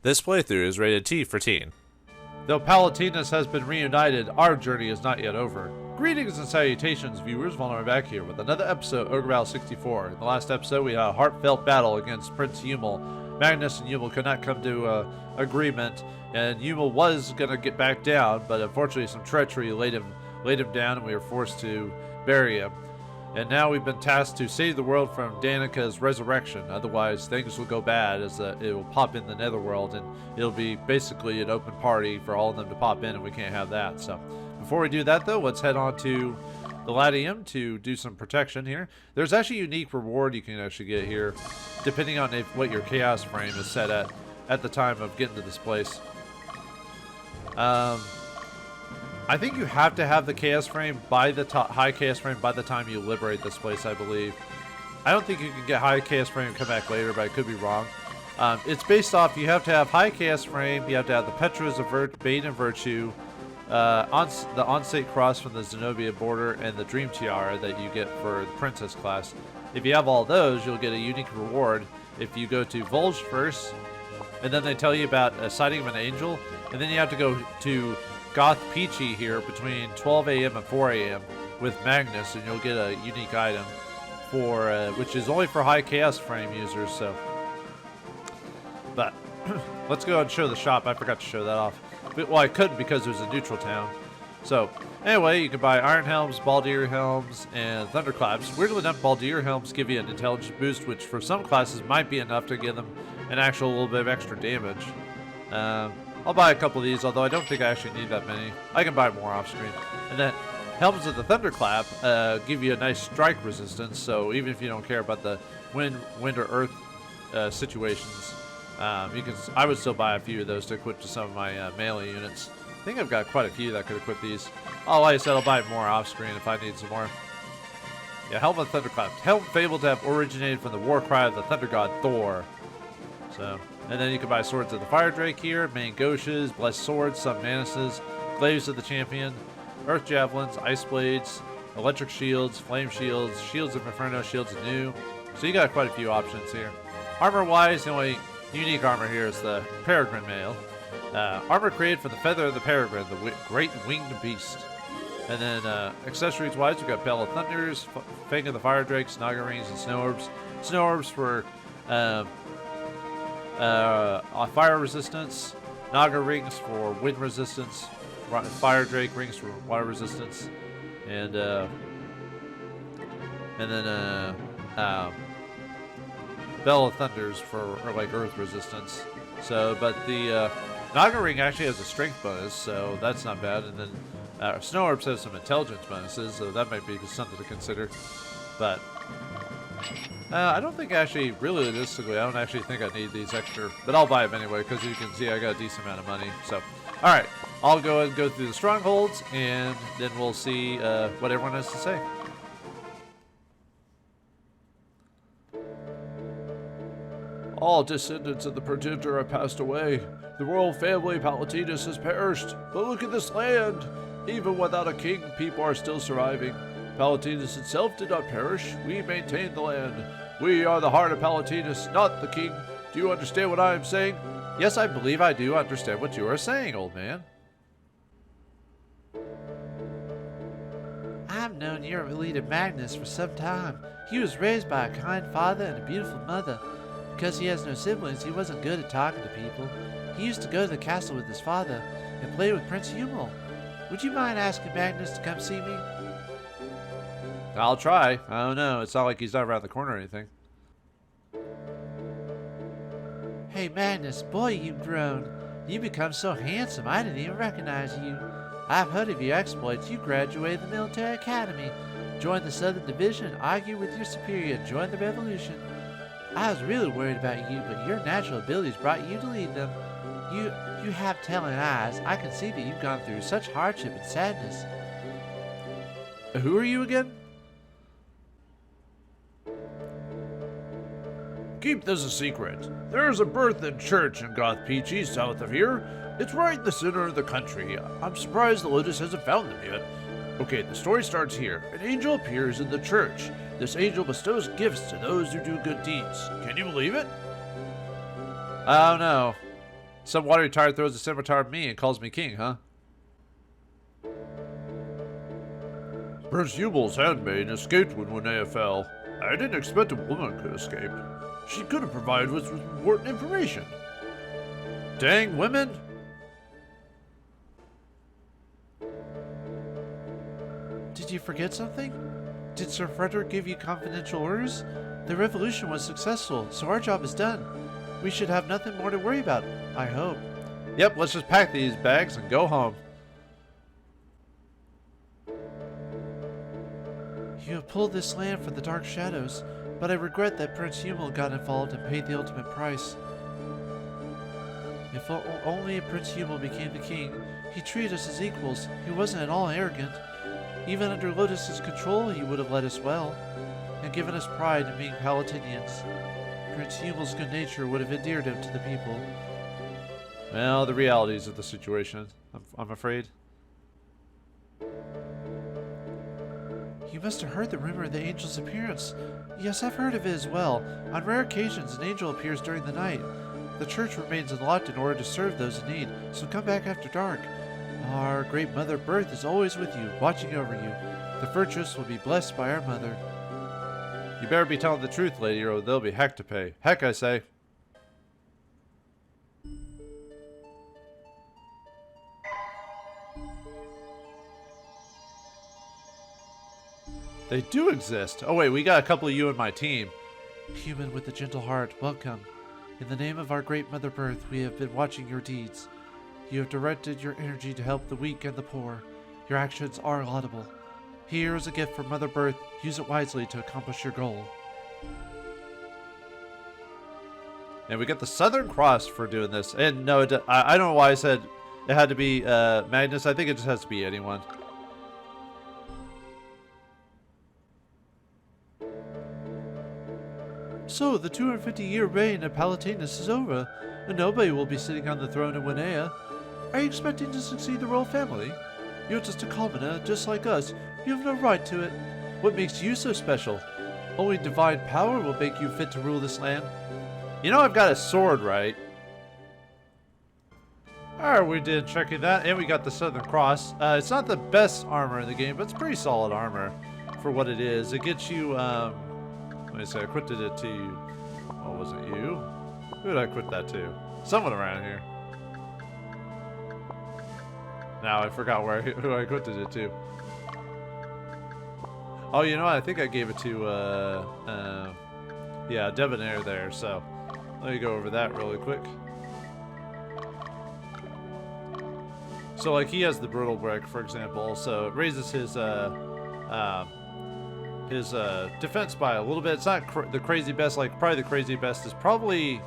This playthrough is rated T for teen. Though Palatinus has been reunited, our journey is not yet over. Greetings and salutations, viewers. Vauldemare back here with another episode of Ogre Battle 64. In the last episode, we had a heartfelt battle against Prince Yumil. Magnus and Yumil could not come to agreement, and Yumil was going to get back down, but unfortunately some treachery laid him down, and we were forced to bury him. And now we've been tasked to save the world from Danika's resurrection. Otherwise, things will go bad, as it will pop in the netherworld, and it'll be basically an open party for all of them to pop in, and we can't have that. So, before we do that, though, let's head on to the Latium to do some protection here. There's actually a unique reward you can actually get here, depending on what your chaos frame is set at the time of getting to this place. I think you have to have the chaos frame by the high chaos frame by the time you liberate this place, I believe. I don't think you can get high chaos frame and come back later, but I could be wrong. It's based off, you have to have high chaos frame, you have to have the Petras of Bane and Virtue, the on-state cross from the Zenobia border, and the Dream Tiara that you get for the Princess class. If you have all those, you'll get a unique reward if you go to Volge first, and then they tell you about a sighting of an angel, and then you have to go to Goth Peachy here between 12 a.m. and 4 a.m. with Magnus, and you'll get a unique item for which is only for high chaos frame users. So, but let's go and show the shop. I forgot to show that off. Well, I couldn't because it was a neutral town. So anyway, you can buy Iron Helms, Baldir Helms, and Thunderclaps. Weirdly enough, Baldir Helms give you an intelligence boost, which for some classes might be enough to give them an actual little bit of extra damage. I'll buy a couple of these, although I don't think I actually need that many. I can buy more off screen. And then Helms of the Thunderclap give you a nice strike resistance, so even if you don't care about the wind or earth situations, I would still buy a few of those to equip to some of my melee units. I think I've got quite a few that could equip these. Oh, like I said, I'll buy more off screen if I need some more. Yeah, Helm of the Thunderclap. Helm fabled to have originated from the war cry of the thunder god Thor. So, and then you can buy Swords of the Fire Drake here, Main Goshes, Blessed Swords, some Manuses, Glaives of the Champion, Earth Javelins, Ice Blades, Electric Shields, Flame Shields, Shields of Inferno, Shields of New. So you got quite a few options here. Armor-wise, the only unique armor here is the Peregrine Mail. Armor created from the feather of the Peregrine, the great winged beast. And then accessories-wise, we've got Bell of Thunders, Fang of the Fire Drakes, Naga Rings, and Snow Orbs. Snow Orbs for fire resistance, Naga Rings for wind resistance, Fire Drake Rings for water resistance, and then Bell of Thunders for like earth resistance. So, but the Naga Ring actually has a strength bonus, so that's not bad. And then Snow Orbs has some intelligence bonuses, so that might be something to consider. But I don't think actually, realistically, I don't actually think I need these extra, but I'll buy them anyway because you can see I got a decent amount of money. So, all right, I'll go ahead and go through the strongholds, and then we'll see what everyone has to say. All descendants of the Protector have passed away. The royal family Palatinus has perished. But look at this land. Even without a king, people are still surviving. Palatinus itself did not perish. We maintain the land. We are the heart of Palatinus, not the king. Do you understand what I am saying? Yes, I believe I do understand what you are saying, old man. I've known your leader Magnus for some time. He was raised by a kind father and a beautiful mother. Because he has no siblings, he wasn't good at talking to people. He used to go to the castle with his father and play with Prince Yumil. Would you mind asking Magnus to come see me? I'll try. I don't know. It's not like he's not around the corner or anything. Hey Magnus, boy, you've grown. You become so handsome, I didn't even recognize you. I've heard of your exploits. You graduated the military academy, joined the Southern Division, argued with your superior, and joined the revolution. I was really worried about you, but your natural abilities brought you to lead them. You have telling eyes. I can see that you've gone through such hardship and sadness. Who are you again? Keep this a secret. There is a birthing church in Goth Peachy, south of here. It's right in the center of the country. I'm surprised the Lodis hasn't found them yet. Okay, the story starts here. An angel appears in the church. This angel bestows gifts to those who do good deeds. Can you believe it? I don't know. Some watery tire throws a scimitar at me and calls me king, huh? Prince Yumil's handmaiden escaped when Linnea fell. I didn't expect a woman could escape. She could have provided us with important information. Dang women! Did you forget something? Did Sir Frederick give you confidential orders? The revolution was successful, so our job is done. We should have nothing more to worry about, I hope. Yep, let's just pack these bags and go home. You have pulled this land from the dark shadows, but I regret that Prince Yumil got involved and paid the ultimate price. If only Prince Yumil became the king, he treated us as equals. He wasn't at all arrogant. Even under Lodis' control, he would have led us well, and given us pride in being Palatinians. Prince Yumil's good nature would have endeared him to the people. Well, the realities of the situation, I'm afraid. You must have heard the rumor of the angel's appearance. Yes, I've heard of it as well. On rare occasions, an angel appears during the night. The church remains unlocked in order to serve those in need, so come back after dark. Our great Mother Birth is always with you, watching over you. The virtuous will be blessed by our mother. You better be telling the truth, lady, or there'll be heck to pay. Heck, I say. They do exist. Oh wait, we got a couple of you in my team. Human with a gentle heart, welcome. In the name of our great Mother Birth, we have been watching your deeds. You have directed your energy to help the weak and the poor. Your actions are laudable. Here is a gift from Mother Birth. Use it wisely to accomplish your goal. And we get the Southern Cross for doing this. And no, I don't know why I said it had to be Magnus. I think it just has to be anyone. So, the 250-year reign of Palatinus is over, and nobody will be sitting on the throne of Linnea. Are you expecting to succeed the royal family? You're just a commoner, just like us. You have no right to it. What makes you so special? Only divine power will make you fit to rule this land. You know I've got a sword, right? Alright, we did checking that, and we got the Southern Cross. It's not the best armor in the game, but it's pretty solid armor for what it is. It gets you, let me say, I equipped it to you. Oh, was it you? Who did I equip that to? Someone around here. Now I forgot who I equipped it to. Oh, you know what? I think I gave it to, yeah, Debonair there, so let me go over that really quick. So, like, he has the Brittle Brick, for example, so it raises his defense by a little bit. It's not the crazy best. Like, probably the crazy best is probably,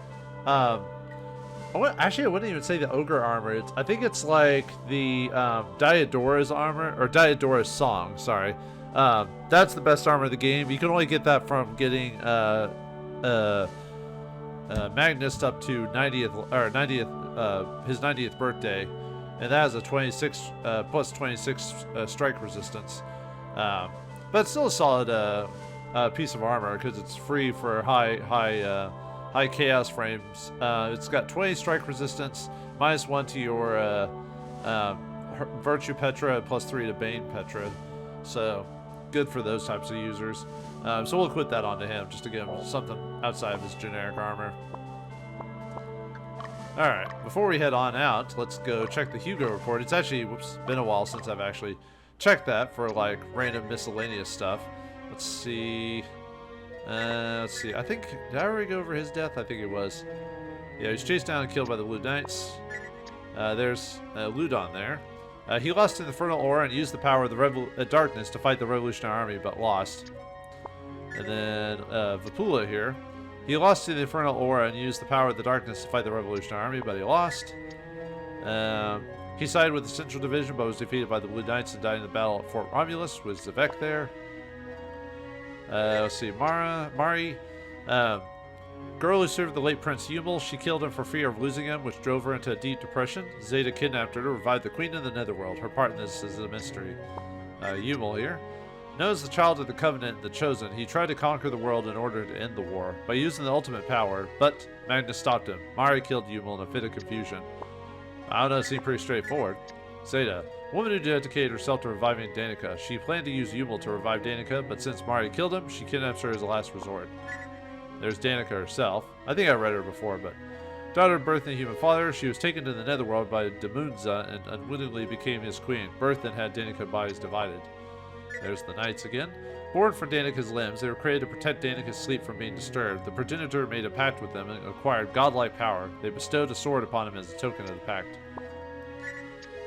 actually, I wouldn't even say the Ogre armor. I think it's like the Diodora's armor, or Diodora's song, sorry. That's the best armor of the game. You can only get that from getting Magnus up to 90th, his 90th birthday, and that has a 26 plus 26 strike resistance. But it's still a solid piece of armor because it's free for high chaos frames. It's got 20 strike resistance, -1 to your Virtue Petra, +3 to Bane Petra. So good for those types of users. So we'll equip that onto him just to give him something outside of his generic armor. Alright, before we head on out, let's go check the Hugo report. It's actually, been a while since I've actually checked that for like random miscellaneous stuff. Let's see. I think, did I already go over his death? I think it was. Yeah, he's chased down and killed by the Blue Knights. There's Ludon there. He lost in the Infernal Aura and used the power of the darkness to fight the Revolutionary Army, but lost. And then Vapula here. He lost to the Infernal Aura and used the power of the darkness to fight the Revolutionary Army, but he lost. He sided with the Central Division, but was defeated by the Blue Knights and died in the battle at Fort Romulus with Zavek there. Let's see, Mari. Girl who served the late Prince Yumil. She killed him for fear of losing him, which drove her into a deep depression. Zeta kidnapped her to revive the Queen in the Netherworld. Her part in this is a mystery. Yumil here. Known as the child of the Covenant and the Chosen, he tried to conquer the world in order to end the war by using the ultimate power, but Magnus stopped him. Mari killed Yumil in a fit of confusion. I don't know, it seemed pretty straightforward. Zeta, woman who dedicated herself to reviving Danika. She planned to use Yumil to revive Danika, but since Mari killed him, she kidnaps her as a last resort. There's Danika herself. I think I read her before, but... Daughter of birth and human father, she was taken to the netherworld by Damunza and unwittingly became his queen. Birth and had Danika bodies divided. There's the knights again. Born from Danika's limbs, they were created to protect Danika's sleep from being disturbed. The progenitor made a pact with them and acquired godlike power. They bestowed a sword upon him as a token of the pact.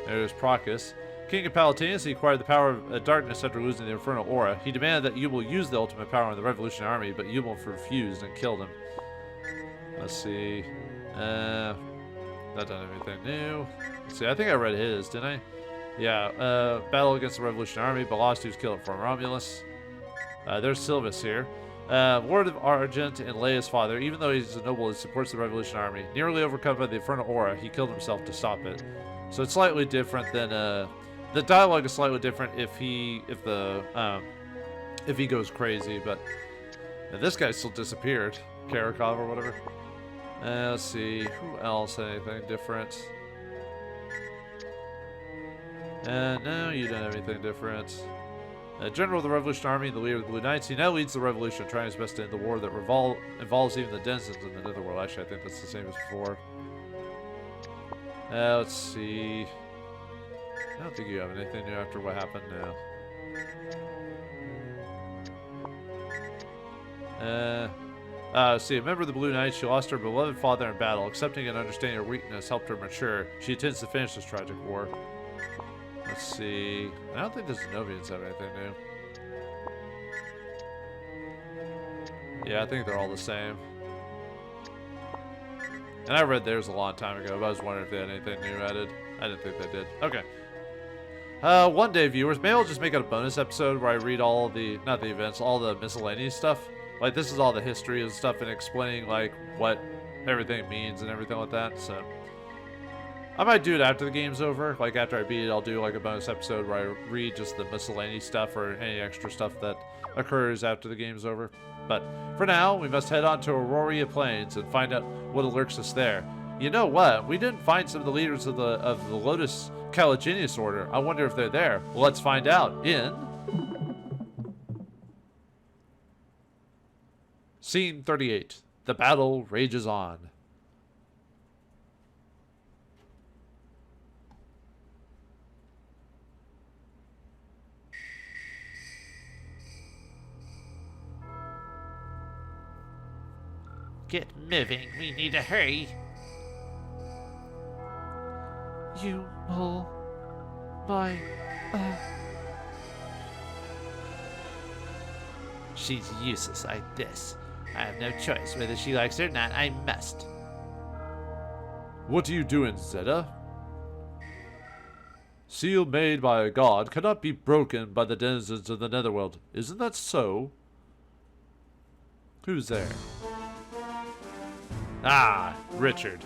There's Procus. King of Palatinus, he acquired the power of darkness after losing the infernal aura. He demanded that Yumil use the ultimate power in the revolutionary army, but Yumil refused and killed him. Let's see. That done anything new. Let's see, I think I read his, didn't I? Yeah, battle against the revolutionary army, but lost, he was killed from Romulus. There's Silvus here. Lord of Argent and Leia's father, even though he's a noble, he supports the revolutionary army. Nearly overcome by the infernal aura, he killed himself to stop it. So it's slightly different than, the dialogue is slightly different if he goes crazy, but this guy still disappeared. Karakov or whatever. Let's see, who else had anything different? No, you don't have anything different. General of the Revolutionary Army, the leader of the Blue Knights, he now leads the revolution, trying his best to end the war that involves even the denizens in the Netherworld. Actually, I think that's the same as before. Let's see. I don't think you have anything new after what happened now. See, a member of the Blue Knights, she lost her beloved father in battle. Accepting and understanding her weakness helped her mature. She intends to finish this tragic war. Let's see. I don't think the Zenobians have anything new. Yeah, I think they're all the same. And I read theirs a long time ago, but I was wondering if they had anything new added. I didn't think they did. Okay. One day, viewers, maybe I'll just make it a bonus episode where I read all the, not the events, all the miscellaneous stuff. Like, this is all the history and stuff and explaining, like, what everything means and everything like that, so... I might do it after the game's over. Like, after I beat it, I'll do, like, a bonus episode where I read just the miscellaneous stuff or any extra stuff that occurs after the game's over. But, for now, we must head on to Auroria Plains and find out what lurks us there. You know what? We didn't find some of the leaders of the Lodis Caliginius Order. I wonder if they're there. Well, let's find out in... Scene 38. The battle rages on. Get moving. We need to hurry. Yumil, my, She's useless like this. I have no choice. Whether she likes it or not, I must. What are you doing, Zeta? Seal made by a god cannot be broken by the denizens of the Netherworld. Isn't that so? Who's there? Ah, Richard.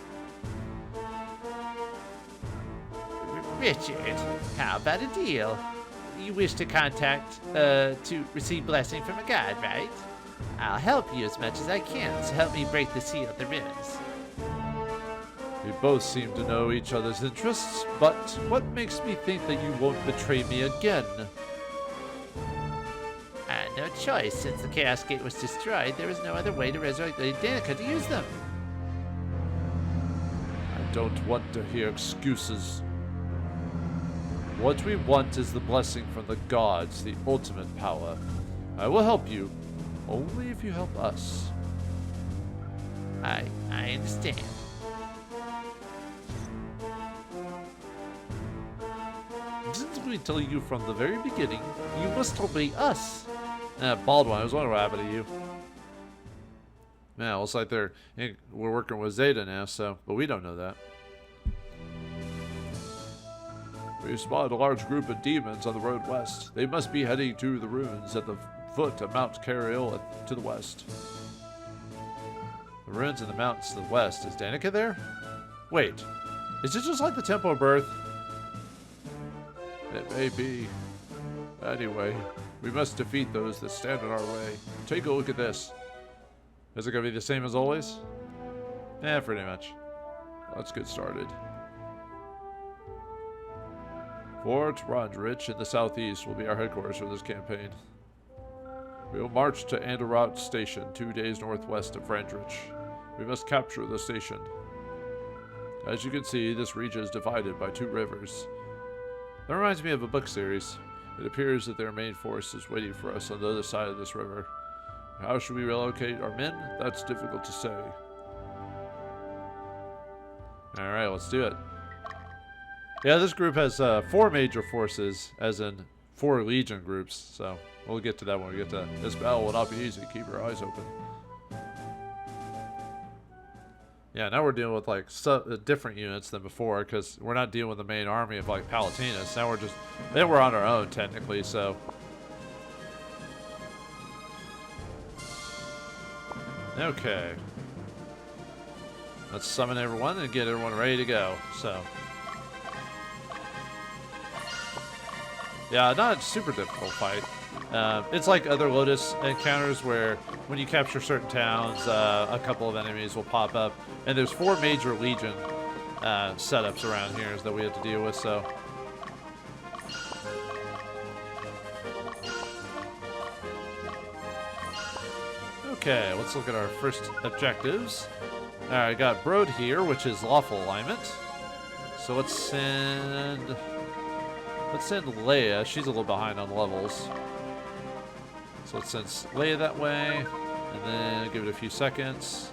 Richard, how about a deal? You wish to contact, to receive blessing from a god, right? I'll help you as much as I can, so help me break the seal of the runes. We both seem to know each other's interests, but what makes me think that you won't betray me again? I had no choice. Since the Chaos Gate was destroyed, there was no other way to resurrect Lady Danika to use them. I don't want to hear excuses. What we want is the blessing from the gods, the ultimate power. I will help you, only if you help us. I understand. Didn't we tell you from the very beginning, you must obey us? Baldwin, I was wondering what happened to you. Man, looks like we're working with Zeta now, so, but we don't know that. We spotted a large group of demons on the road west. They must be heading to the ruins at the foot of Mount Cariol to the west. The ruins in the mountains to the west. Is Danika there? Wait, is it just like the Temple of Birth? It may be. Anyway, We must defeat those that stand in our way. Take a look at this. Is it going to be the same as always? Yeah, pretty much. Let's get started. Fort Rondrich in the southeast will be our headquarters for this campaign. We will march to Anderot Station, 2 days northwest of Rondrich. We must capture the station. As you can see, this region is divided by 2 rivers. That reminds me of a book series. It appears that their main force is waiting for us on the other side of this river. How should we relocate our men? That's difficult to say. Alright, let's do it. Yeah, this group has 4 major forces, as in 4 legion groups, so we'll get to that when we get to that. This battle will not be easy. Keep your eyes open. Yeah, now we're dealing with like different units than before, because we're not dealing with the main army of like Palatinus. Now we're on our own technically, so. Okay. Let's summon everyone and get everyone ready to go. So. Yeah, not a super difficult fight. It's like other Lodis encounters where when you capture certain towns, a couple of enemies will pop up. And there's 4 major legion setups around here that we have to deal with, so. Okay, let's look at our first objectives. Alright, I got Brode here, which is lawful alignment. So let's send Leia. She's a little behind on levels. So let's send Leia that way, and then give it a few seconds.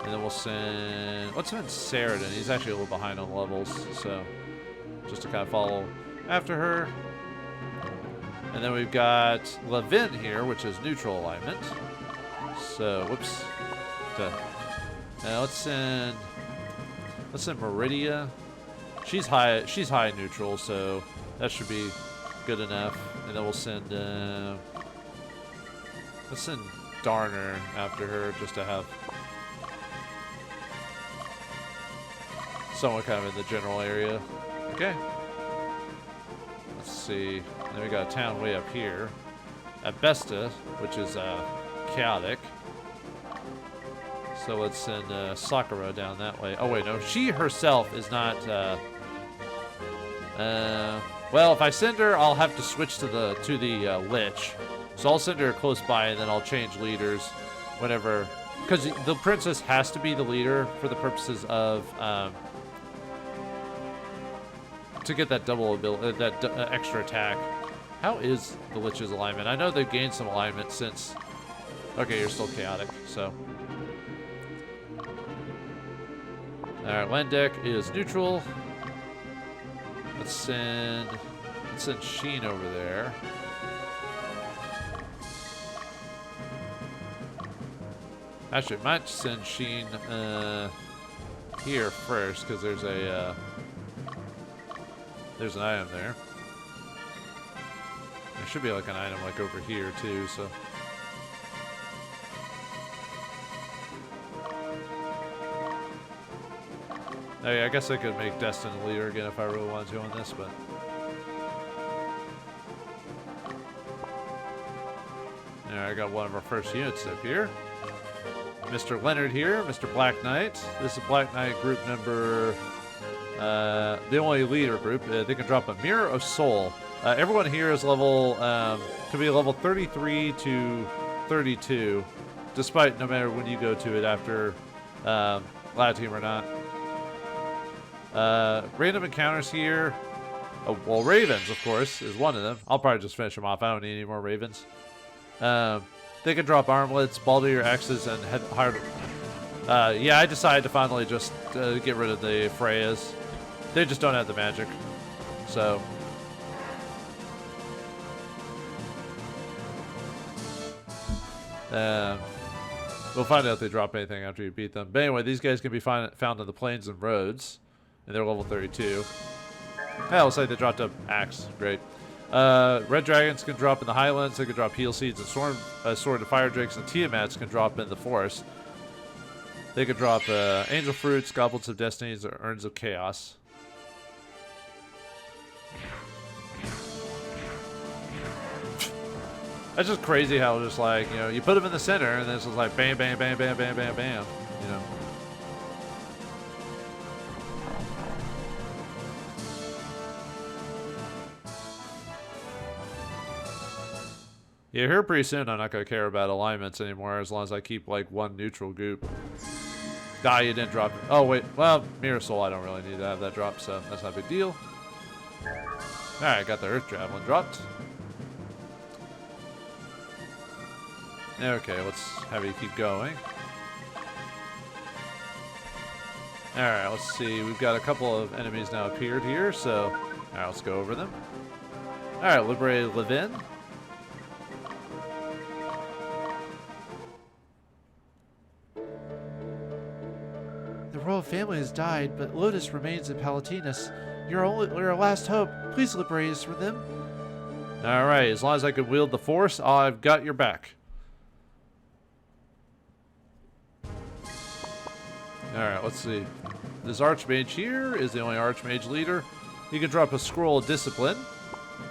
And then let's send Saradin. He's actually a little behind on levels, so just to kind of follow after her. And then we've got Levin here, which is neutral alignment. So, whoops. Now let's send Meridia. She's high neutral, so that should be good enough. And then we'll send let's send Darner after her, just to have someone kind of in the general area. Okay. Let's see. Then we got a town way up here. Abesta, which is chaotic. So let's send Sakura down that way. Oh wait, no, she herself is not. Well, if I send her, I'll have to switch to the Lich. So I'll send her close by, and then I'll change leaders whenever, because the princess has to be the leader for the purposes of to get that double ability, that extra attack. How is the Lich's alignment? I know they've gained some alignment since. Okay, you're still chaotic, so. Alright, Lendek is neutral. Let's send Sheen over there. Actually, I might send Sheen here first, because there's an item there. There should be like an item like over here too, so. Oh yeah, I guess I could make Destin the leader again if I really wanted to on this, but. Alright, I got one of our first units up here. Mr. Leonard here, Mr. Black Knight. This is Black Knight group number, the only leader group. They can drop a Mirror of Soul. Everyone here is level, can be level 33 to 32, despite no matter when you go to it after Lad Team or not. Random encounters here. Oh, well, Ravens, of course, is one of them. I'll probably just finish them off. I don't need any more Ravens. They can drop armlets, Baldur axes, and hard. Yeah, I decided to finally just get rid of the Freyas. They just don't have the magic. So. We'll find out if they drop anything after you beat them. But anyway, these guys can be found on the plains and roads. And they're level 32. Yeah, looks like they dropped up axe. Great. Red dragons can drop in the highlands. They can drop heal seeds and sword to fire drakes, and Tiamats can drop in the forest. They can drop angel fruits, goblets of destinies, or urns of chaos. That's just crazy how just like, you know, you put them in the center and then it's just like bam, bam, bam, bam, bam, bam, bam, you know. Yeah, here pretty soon I'm not going to care about alignments anymore as long as I keep like one neutral goop. Ah, you didn't drop it. Oh, wait. Well, Mirasol, I don't really need to have that drop, so that's not a big deal. Alright, got the Earth Javelin dropped. Okay, let's have you keep going. Alright, let's see. We've got a couple of enemies now appeared here, so... Alright, let's go over them. Alright, liberated Levin. The royal family has died, but Lodis remains in Palatinus. You're our last hope. Please liberate us from them. Alright, as long as I can wield the Force, I've got your back. Alright, let's see. This Archmage here is the only Archmage leader. He can drop a Scroll of Discipline.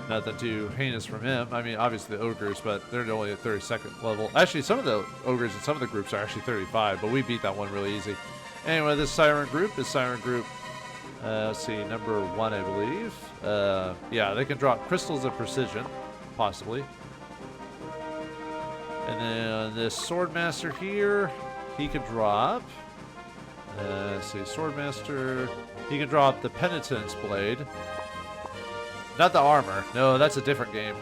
Nothing too heinous from him. I mean, obviously the Ogres, but they're only at 32nd level. Actually, some of the Ogres in some of the groups are actually 35, but we beat that one really easy. Anyway, this Siren Group is Siren Group, let's see, number 1, I believe. Yeah, they can drop Crystals of Precision, possibly. And then this Swordmaster here, he could drop... let's see, Swordmaster, he can drop the Penitence Blade. Not the armor. No, that's a different game.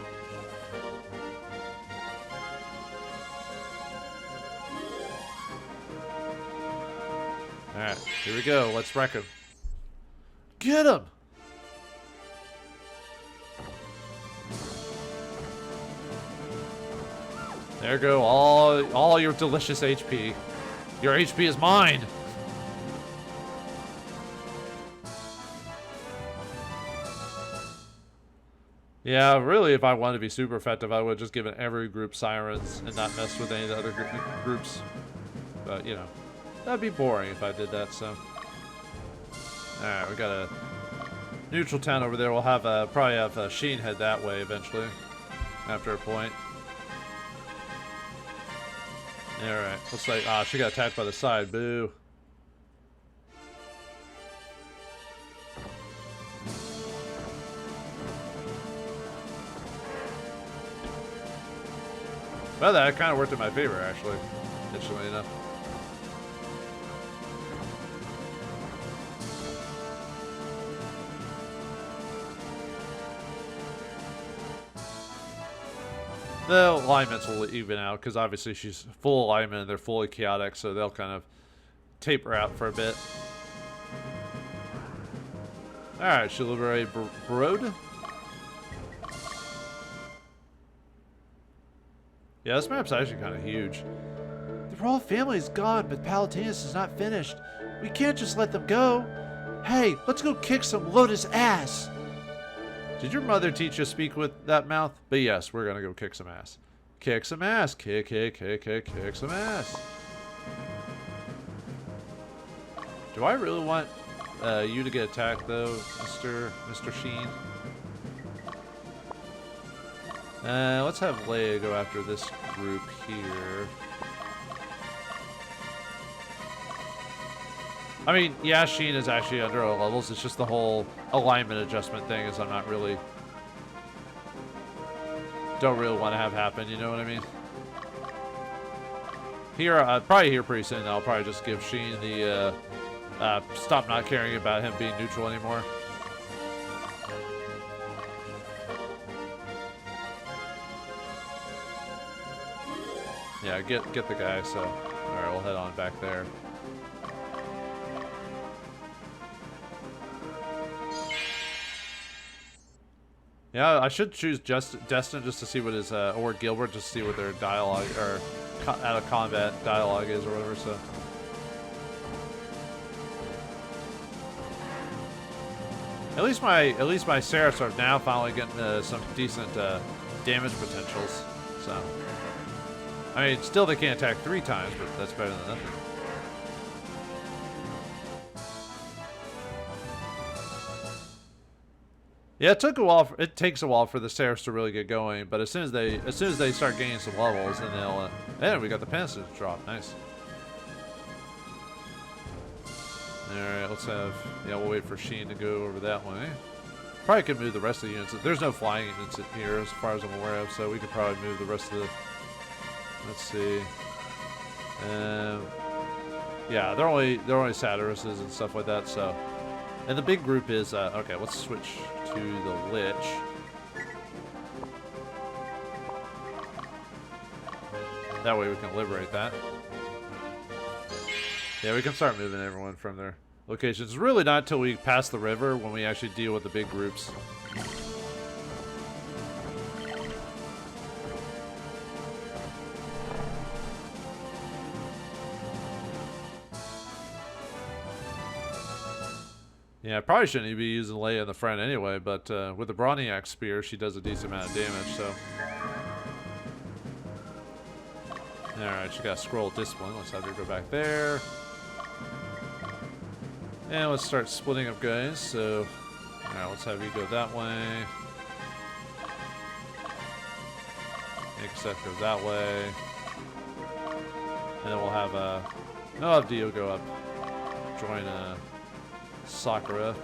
Alright, here we go. Let's wreck him. Get him! There go all your delicious HP. Your HP is mine! Yeah, really, if I wanted to be super effective, I would have just given every group Sirens and not messed with any of the other groups. But, you know, that'd be boring if I did that, so. Alright, we got a neutral town over there. We'll have, probably have Sheen head that way eventually, after a point. Alright, looks like, she got attacked by the side, boo. Well, that kind of worked in my favor, actually. Interestingly enough. The alignments will even out, because obviously she's full alignment and they're fully chaotic, so they'll kind of taper out for a bit. Alright, she'll liberate Brode. Yeah, this map's actually kind of huge. The royal family is gone, but Palatinus is not finished. We can't just let them go. Hey, let's go kick some Lodis ass. Did your mother teach you to speak with that mouth? But yes, we're gonna go kick some ass. Kick some ass. Kick some ass. Do I really want you to get attacked though, Mr. Sheen? Let's have Leia go after this group here. I mean, yeah, Sheen is actually under our levels. It's just the whole alignment adjustment thing is I'm not really... Don't really want to have happen, you know what I mean? Here, probably here pretty soon, I'll probably just give Sheen the, stop not caring about him being neutral anymore. Yeah, get the guy, so... Alright, we'll head on back there. Yeah, I should choose Destin just to see what his, or Gilbert just to see what their dialogue, or out of combat dialogue is or whatever, so. At least my Seraphs are now finally getting some decent damage potentials, so. I mean, still they can't attack 3 times, but that's better than nothing. Yeah, it took a while. It takes a while for the stairs to really get going, but as soon as they start gaining some levels, then they'll. And we got the pencil drop. Nice. All right, let's have. Yeah, we'll wait for Sheen to go over that way. Probably could move the rest of the units. There's no flying units in here, as far as I'm aware of, so we could probably move the rest of the. Let's see. Yeah, they're only Satiruses and stuff like that. So, and the big group is okay. Let's switch to the Lich. That way we can liberate that. Yeah, we can start moving everyone from their locations. Really not until we pass the river when we actually deal with the big groups. Yeah, I probably shouldn't be using Leia in the front anyway, but with the Broniac Spear, she does a decent amount of damage, so. Alright, she got Scroll Discipline. Let's have her go back there. And let's start splitting up guys, so. Alright, let's have you go that way. Except goes that way. And then we'll have Dio go up. Join Sakura.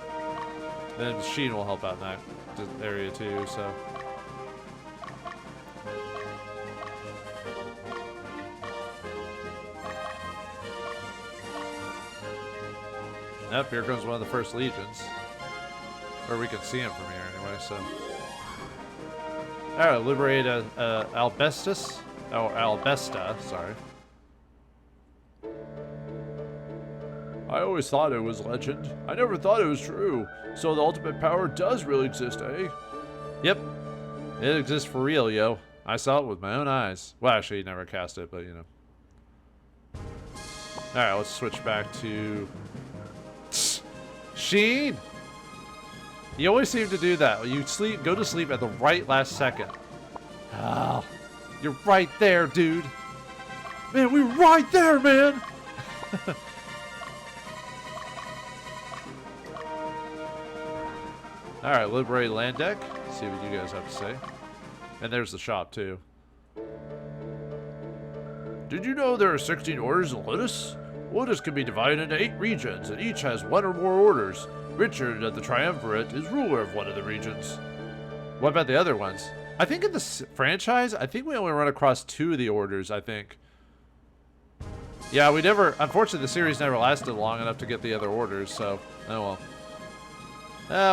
Then Sheen will help out in that area too, so. Yep, here comes one of the first legions. Or we can see him from here anyway, so. Alright, liberate Albestus. Oh, Albesta, sorry. I always thought it was legend. I never thought it was true. So the ultimate power does really exist, eh? Yep. It exists for real, yo. I saw it with my own eyes. Well, actually, never cast it, but you know. Alright, let's switch back to... Sheen! You always seem to do that. You go to sleep at the right last second. Oh, you're right there, dude. Man, we're right there, man! Alright, liberate land deck. See what you guys have to say. And there's the shop, too. Did you know there are 16 orders in Lodis? Lodis can be divided into 8 regions, and each has 1 or more orders. Richard of the Triumvirate is ruler of one of the regions. What about the other ones? I think in the franchise, I think we only run across 2 of the orders, I think. Yeah, we never... Unfortunately, the series never lasted long enough to get the other orders, so... Oh well.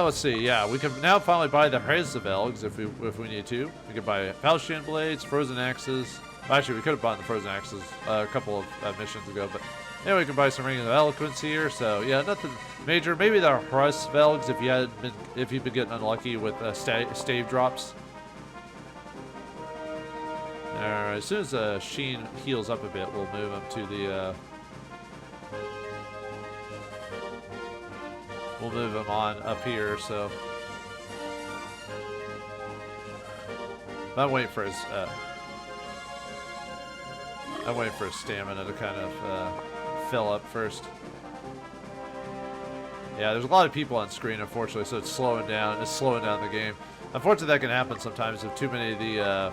Let's see. Yeah, we can now finally buy the Hrezavelgs if we need to. We can buy Falchion Blades, Frozen Axes. Well, actually, we could have bought the Frozen Axes a couple of missions ago, but... Yeah, we can buy some Ring of Eloquence here, so yeah, nothing major. Maybe the Hrezavelgs if you've been getting unlucky with stave drops. Alright, as soon as Sheen heals up a bit, we'll move him to the we'll move him on up here, so I'm waiting for his stamina to kind of fill up first. Yeah, there's a lot of people on screen, unfortunately, so it's slowing down. It's slowing down the game. Unfortunately, that can happen sometimes if too many of the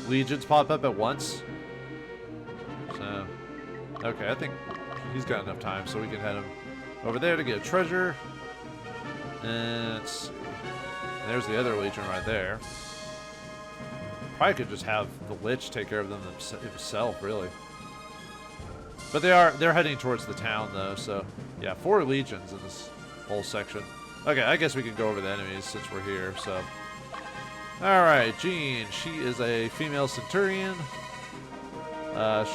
legions pop up at once. So, okay, I think he's got enough time, so we can head him over there to get a treasure. And let's see. There's the other legion right there. Probably could just have the Lich take care of them himself, really. But they're heading towards the town, though, so... Yeah, 4 legions in this whole section. Okay, I guess we can go over the enemies since we're here, so... Alright, Jean. She is a female Centurion.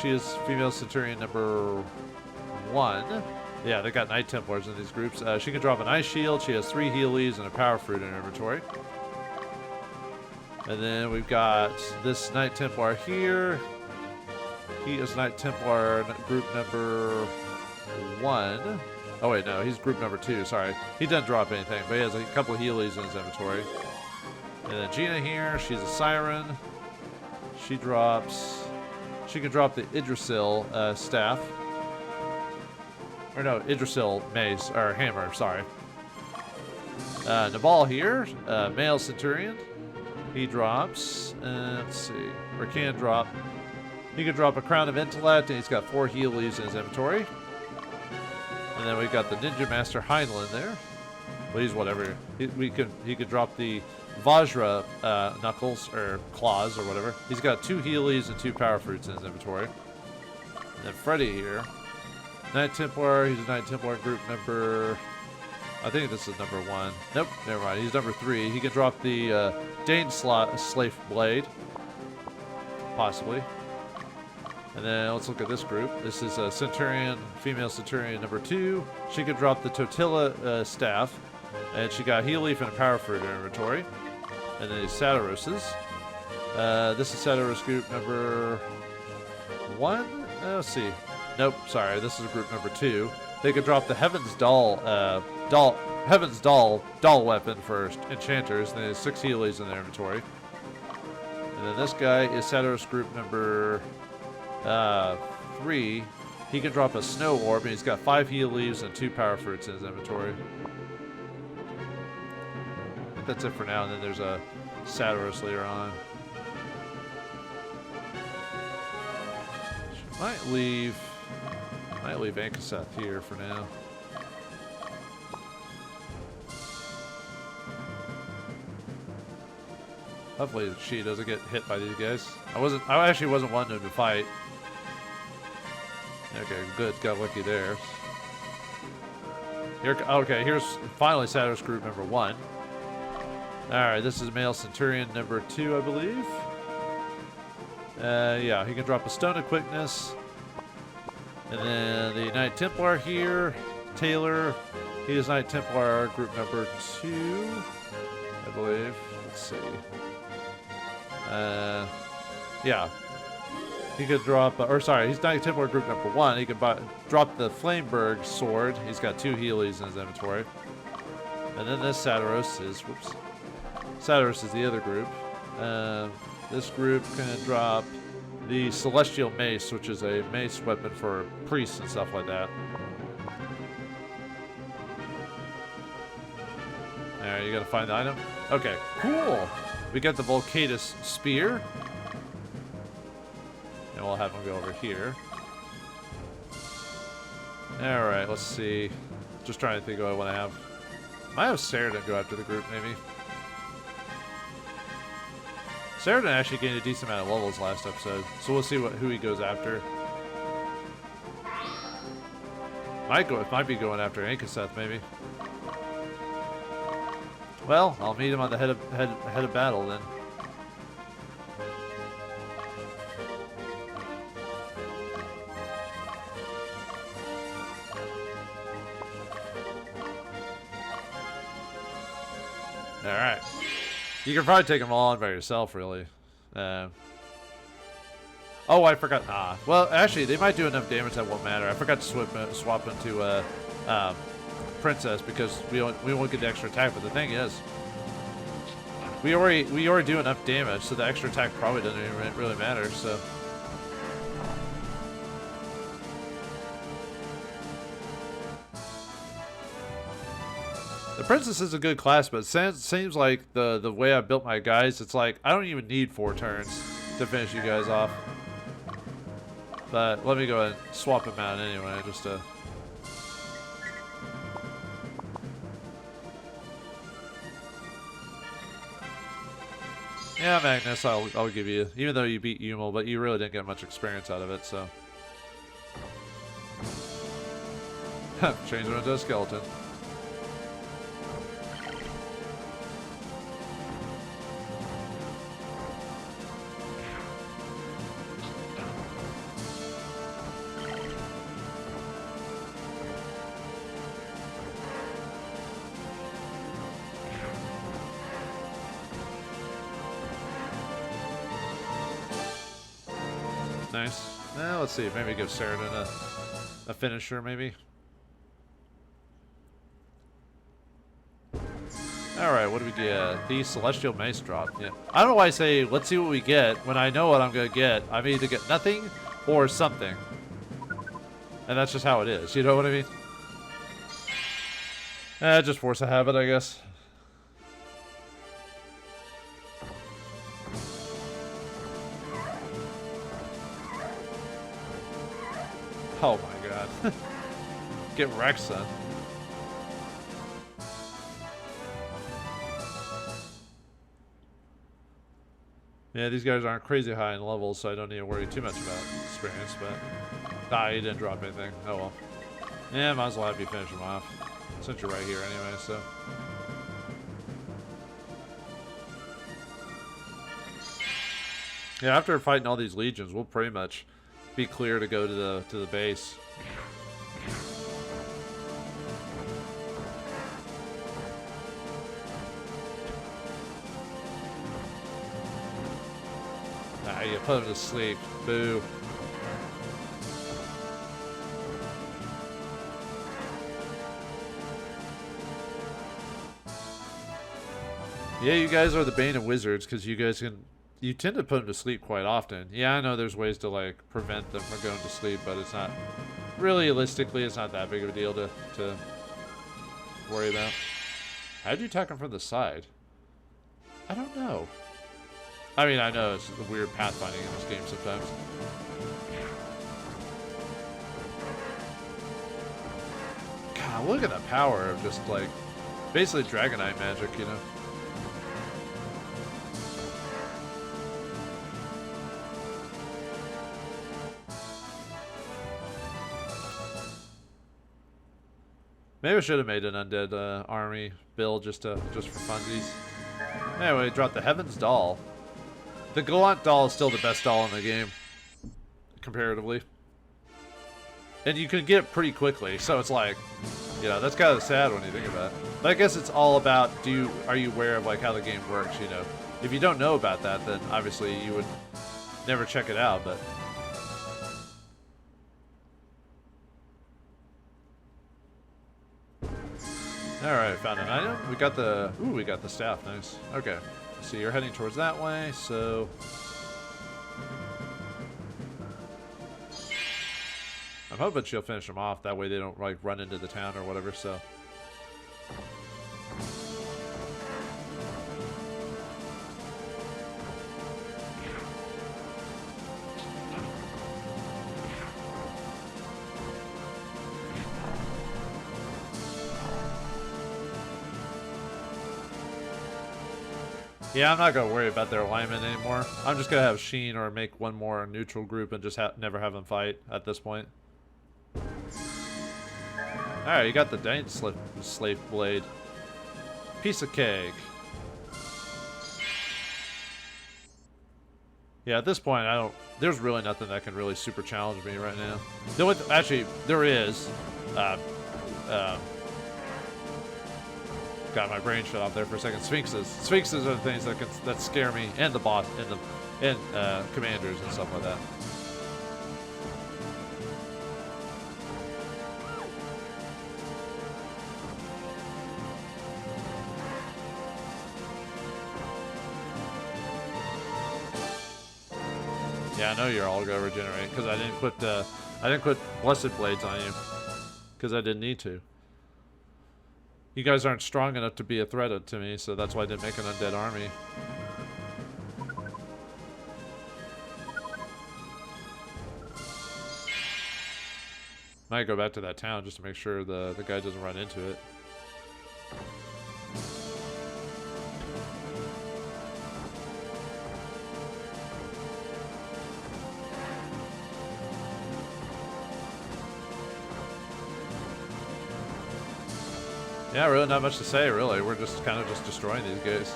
She is female Centurion number 1. Yeah, they got Knight Templars in these groups. She can drop an Ice Shield. She has 3 Healies and a Power Fruit in her inventory. And then we've got this Knight Templar here. He is Knight Templar group number 1. Oh wait, no, he's group number 2, sorry. He doesn't drop anything, but he has a couple of Healies in his inventory. And then Gina here, she's a Siren. She can drop the Idrisil staff. Or no, Idrisil mace, or hammer, sorry. Naval here, male Centurion. He drops, let's see, or can drop. He can drop a Crown of Intellect, and he's got 4 heal leaves in his inventory. And then we've got the Ninja Master Heinlein there. But he's whatever. He could drop the Vajra Knuckles, or Claws, or whatever. He's got 2 heal leaves and 2 Power Fruits in his inventory. And then Freddy here. Knight Templar, he's a Knight Templar group member. I think this is number 1. Nope, never mind. He's number 3. He can drop the Dane Slave Blade. Possibly. And then let's look at this group. This is a Centurion, female Centurion number 2. She could drop the Totila Staff. And she got Heal Leaf and a Power Fruit in her inventory. And then Sataroses. This is Sataros group number 1. Let's see. Nope, sorry. This is group number 2. They could drop the Heaven's Doll weapon for enchanters, and there's 6 heal leaves in their inventory. And then this guy is Sataros group number 3. He can drop a Snow Orb, and he's got 5 heal leaves and 2 Power Fruits in his inventory. I think that's it for now, and then there's a Sataros later on. Might leave Ankaseth here for now. Hopefully she doesn't get hit by these guys. I actually wasn't wanting to fight. Okay, good. Got lucky there. Okay, here's finally Saturus group number 1. Alright, this is male Centurion number 2, I believe. Yeah, he can drop a Stone of Quickness. And then the Knight Templar here, Taylor. He is Knight Templar group number 2, I believe. Let's see. Yeah. He could drop, he's Knight Templar group number 1. He could drop the Flameberg sword. He's got 2 healies in his inventory. And then this Sataros is, Sataros is the other group. This group can drop the Celestial Mace, which is a mace weapon for priests and stuff like that. Alright, you gotta find the item. Okay, cool. We got the Volcatus Spear. And we'll have him go over here. Alright, let's see. Just trying to think of what I want to have. Might have Saradin go after the group, maybe. Saradin actually gained a decent amount of levels last episode, so we'll see who he goes after. Might be going after Ankaseth, maybe. Well, I'll meet him on the head of battle then. All right. You can probably take them all on by yourself, really. Oh, I forgot. Well, actually, they might do enough damage that won't matter. I forgot to swap into Princess because we won't get the extra attack. But the thing is, we already do enough damage, so the extra attack probably doesn't even really matter. So. The Princess is a good class, but it seems like the way I built my guys, it's like I don't even need 4 turns to finish you guys off. But let me go ahead and swap him out anyway, just to... Yeah, Magnus, I'll give you, even though you beat Yumil, but you really didn't get much experience out of it, so... Change him into a skeleton. Nice. Now let's see. Maybe give Saradin a finisher, maybe. Alright, what do we get? The Celestial Mace drop. Yeah. I don't know why I say, let's see what we get, when I know what I'm going to get. I'm either get nothing or something. And that's just how it is. You know what I mean? Just force a habit, I guess. Oh my god. Get wrecked, son. Yeah, these guys aren't crazy high in levels, so I don't need to worry too much about experience, but... he didn't drop anything. Oh well. Yeah, might as well have you finish them off. Since you're right here anyway, so... Yeah, after fighting all these legions, we'll pretty much be clear to go to the base. Ah, you put him to sleep. Boo. Yeah, you guys are the bane of wizards because you guys can... You tend to put them to sleep quite often. Yeah, I know there's ways to, like, prevent them from going to sleep, but it's not... Realistically, it's not that big of a deal to worry about. How'd you attack them from the side? I don't know. I mean, I know it's the weird pathfinding in this game sometimes. God, look at the power of just, like, basically Dragonite magic, you know? Maybe I should have made an undead army build just for funsies. Anyway, drop the Heaven's Doll. The Gallant Doll is still the best doll in the game, comparatively. And you can get it pretty quickly, so it's like, you know, that's kind of sad when you think about it. But I guess it's all about, are you aware of like how the game works, you know? If you don't know about that, then obviously you would never check it out, but... Alright, found an item. We got the staff, nice. Okay. So you're heading towards that way, so... I'm hoping she'll finish them off, that way they don't, like, run into the town or whatever, so... Yeah, I'm not going to worry about their alignment anymore. I'm just going to have Sheen or make one more neutral group and just never have them fight at this point. Alright, you got the giant slave blade. Piece of cake. Yeah, at this point, there's really nothing that can really super challenge me right now. The only actually, there is. Got my brain shut off there for a second. Sphinxes are the things that scare me, and the boss, and commanders and stuff like that. Yeah, I know you're all gonna regenerate because I didn't put blessed blades on you because I didn't need to. You guys aren't strong enough to be a threat to me, so that's why I didn't make an undead army. Might go back to that town just to make sure the guy doesn't run into it. Yeah, really not much to say, really. We're just kind of just destroying these guys.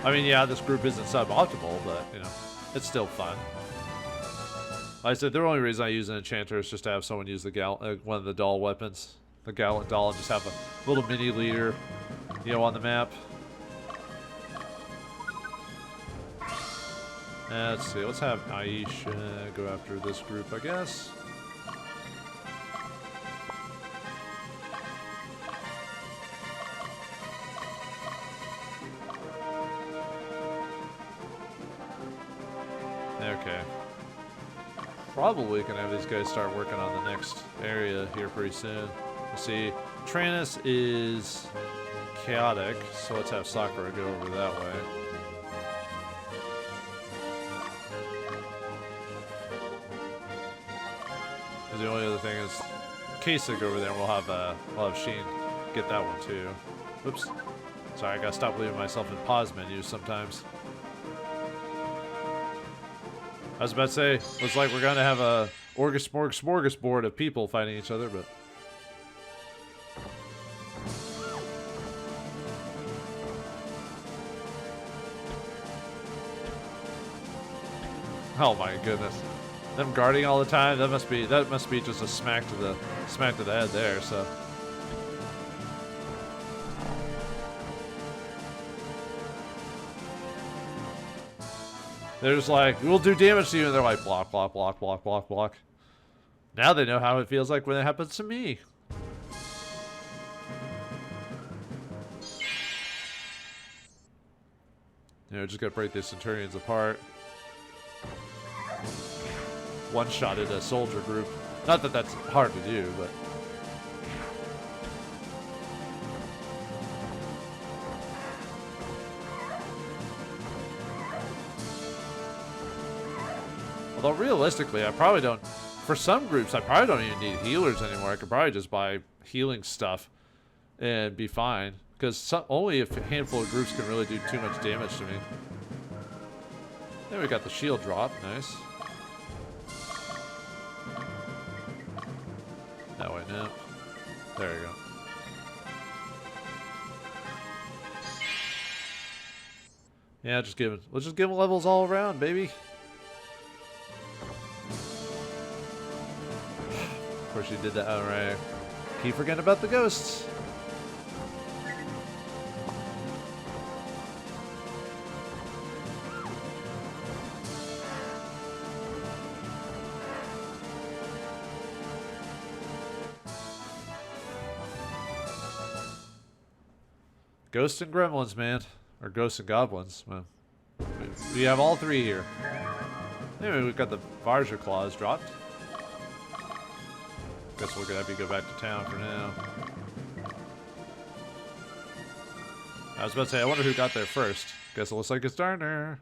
I mean, yeah, this group isn't suboptimal, but, you know, it's still fun. Like I said, the only reason I use an enchanter is just to have someone use the one of the doll weapons. The gallant doll, and just have a little mini leader, you know, on the map. Let's see, let's have Aisha go after this group, I guess. Okay. Probably gonna have these guys start working on the next area here pretty soon. Let's see. Tranus is chaotic, so let's have Sakura go over that way. thing is Kasich over there. We'll have Sheen get that one too. Oops. Sorry, I gotta stop leaving myself in pause menus sometimes. I was about to say, looks like we're gonna have a smorgasbord of people fighting each other, but. Oh my goodness. Them guarding all the time, that must be just a smack to the head there, so. They're just like, we'll do damage to you, and they're like, block, block, block, block, block, block. Now they know how it feels like when it happens to me. You know, just gotta break these Centurions apart. One-shotted a soldier group. Not that that's hard to do, but... Although realistically, I probably don't... For some groups, I probably don't even need healers anymore. I could probably just buy healing stuff and be fine. Because only a handful of groups can really do too much damage to me. There we got the shield drop. Nice. That way now. There we go. Yeah, let's just give them levels all around, baby. Of course you did that. All right. Keep forgetting about the ghosts. Ghosts and gremlins, man. Or ghosts and goblins. Well, we have all three here. Anyway, we've got the Varja claws dropped. Guess we're gonna have to go back to town for now. I was about to say, I wonder who got there first. Guess it looks like it's Darner.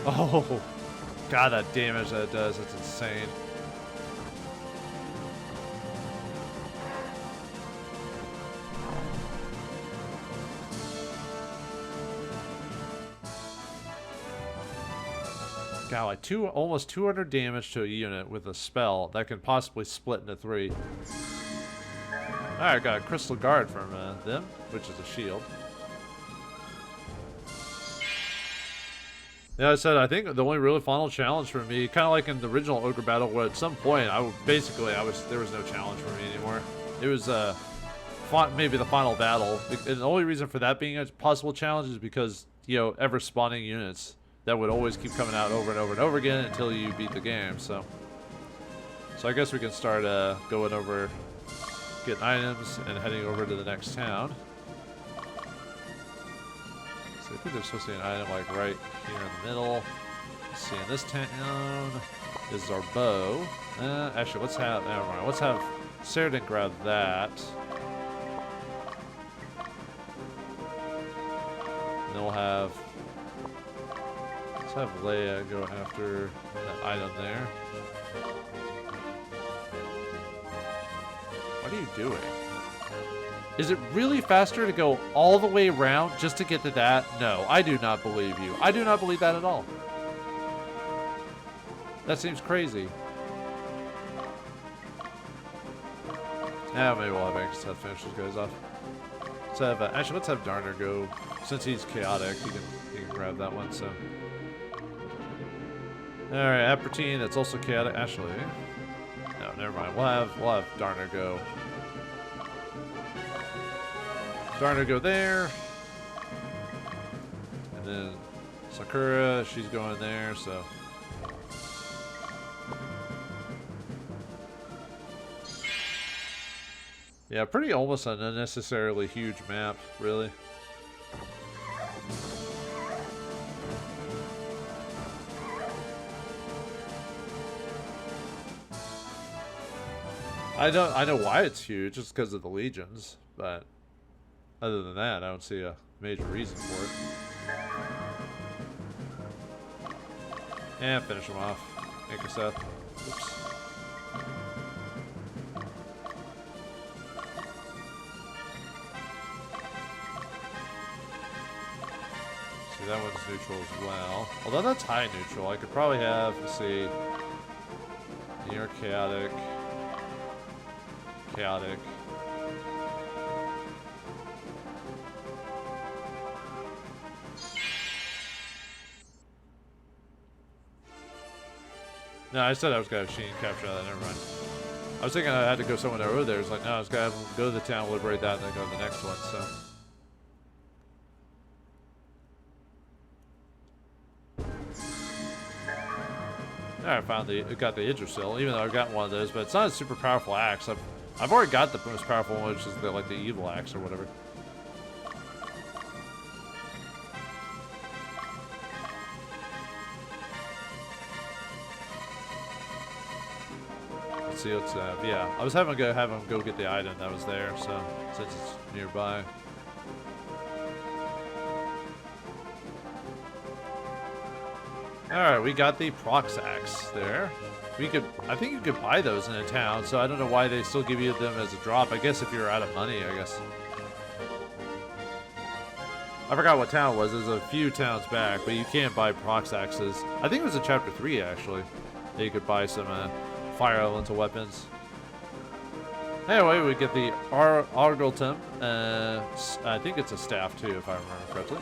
Oh, God, that damage that it does, it's insane. God, like almost 200 damage to a unit with a spell that can possibly split into 3. Alright, got a crystal guard from them, which is a shield. Yeah, I said, I think the only really final challenge for me, kind of like in the original Ogre Battle, where at some point, there was no challenge for me anymore. It was, maybe the final battle. And the only reason for that being a possible challenge is because, you know, ever spawning units that would always keep coming out over and over and over again until you beat the game, so I guess we can start going over, getting items, and heading over to the next town. So I think there's supposed to be an item like right here in the middle. Let's see, in this town is our bow. Actually, never mind. Let's have Saraden grab that. And then we'll have... Let's have Leia go after that item there. What are you doing? Is it really faster to go all the way around just to get to that? No, I do not believe you. I do not believe that at all. That seems crazy. Yeah, maybe we'll have Magnus finish those guys off. Let's have, actually, let's have Darner go. Since he's chaotic, he can grab that one, so... Alright, Appertine, that's also chaotic. Actually, no, never mind. We'll have Darner go. Darner go there. And then Sakura, she's going there, so. Yeah, pretty almost an unnecessarily huge map, really. I know why it's huge, just because of the legions, but other than that, I don't see a major reason for it. And finish him off. Thank you, Seth. Oops. See, that one's neutral as well. Although that's high neutral. I could probably have, let's see, near chaotic. Chaotic. No, I said I was going to have Sheen capture that. Never mind. I was thinking I had to go somewhere over there. It's like, no, I was going to have him go to the town, liberate that, and then go to the next one, so. Alright, got the Idrisil, even though I've got one of those, but it's not a super powerful axe. I've already got the most powerful one, which is like the evil axe or whatever. Let's see what's yeah. I was having to have him go get the item that was there, so since it's nearby. Alright, we got the Prox Axe there. I think you could buy those in a town, so I don't know why they still give you them as a drop. I guess if you're out of money, I guess. I forgot what town it was. There's a few towns back, but you can't buy Prox Axes. I think it was in Chapter 3, actually. That you could buy some fire elemental weapons. Anyway, we get the Argletum. I think it's a staff, too, if I remember correctly.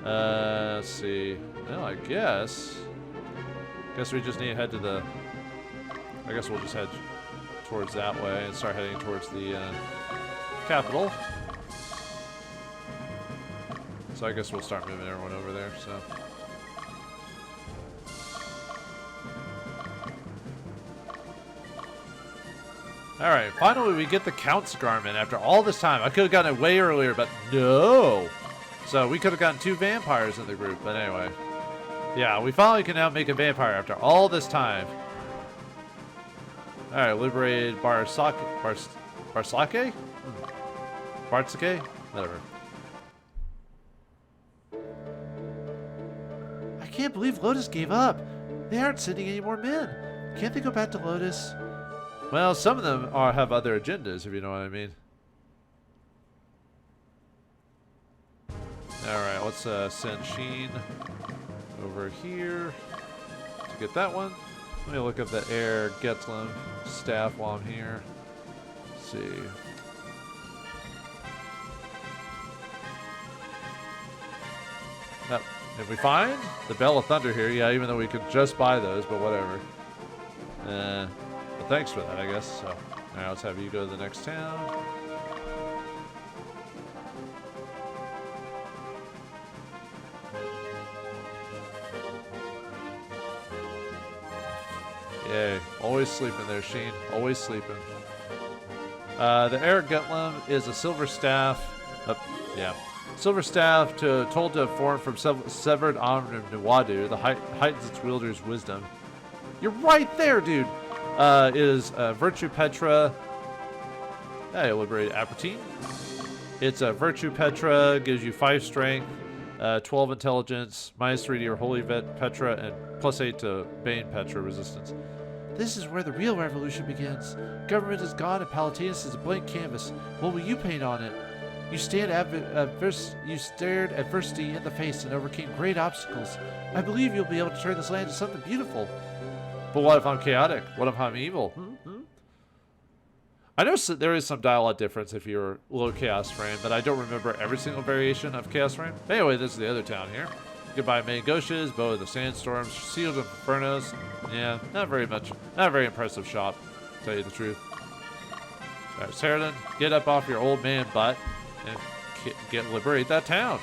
Let's see. Well, I guess we just need to head to the... I guess we'll just head towards that way and start heading towards the capital. So I guess we'll start moving everyone over there, so... Alright, finally we get the Count's Garment after all this time. I could have gotten it way earlier, but no! So we could have gotten 2 vampires in the group, but anyway. Yeah, we finally can now make a vampire after all this time. Alright, liberated Barsake? Barsake? Barsake? Whatever. I can't believe Lodis gave up. They aren't sending any more men. Can't they go back to Lodis? Well, some of them have other agendas, if you know what I mean. Alright, let's send Sheen over here to get that one. Let me look up the Air Getlem staff while I'm here. Let's see. If we find the Bell of Thunder here, yeah, even though we could just buy those, but whatever. But thanks for that, I guess. So, alright, let's have you go to the next town. Yay. Always sleeping there, Sheen. Always sleeping. The Air Gutlem is a silver staff. Yeah. Silver staff told to have formed from severed arm of Nuwadu. The heightens its wielder's wisdom. You're right there, dude. Is Virtue Petra. Hey, liberated Appertine. It's a Virtue Petra, gives you 5 strength, 12 intelligence, -3 to your Holy Vet Petra, and +8 to Bane Petra resistance. This is where the real revolution begins. Government is gone and Palatinus is a blank canvas. What will you paint on it? You stared adversity in the face and overcame great obstacles. I believe you'll be able to turn this land into something beautiful. But what if I'm chaotic? What if I'm evil? I know there is some dialogue difference if you're low chaos frame, but I don't remember every single variation of chaos frame. Anyway, this is the other town here. Goodbye, Mangoshes, Bow of the Sandstorms, Sealed Infernos. Yeah, not very impressive shop, to tell you the truth. Alright, Sheridan, get up off your old man butt and liberate that town.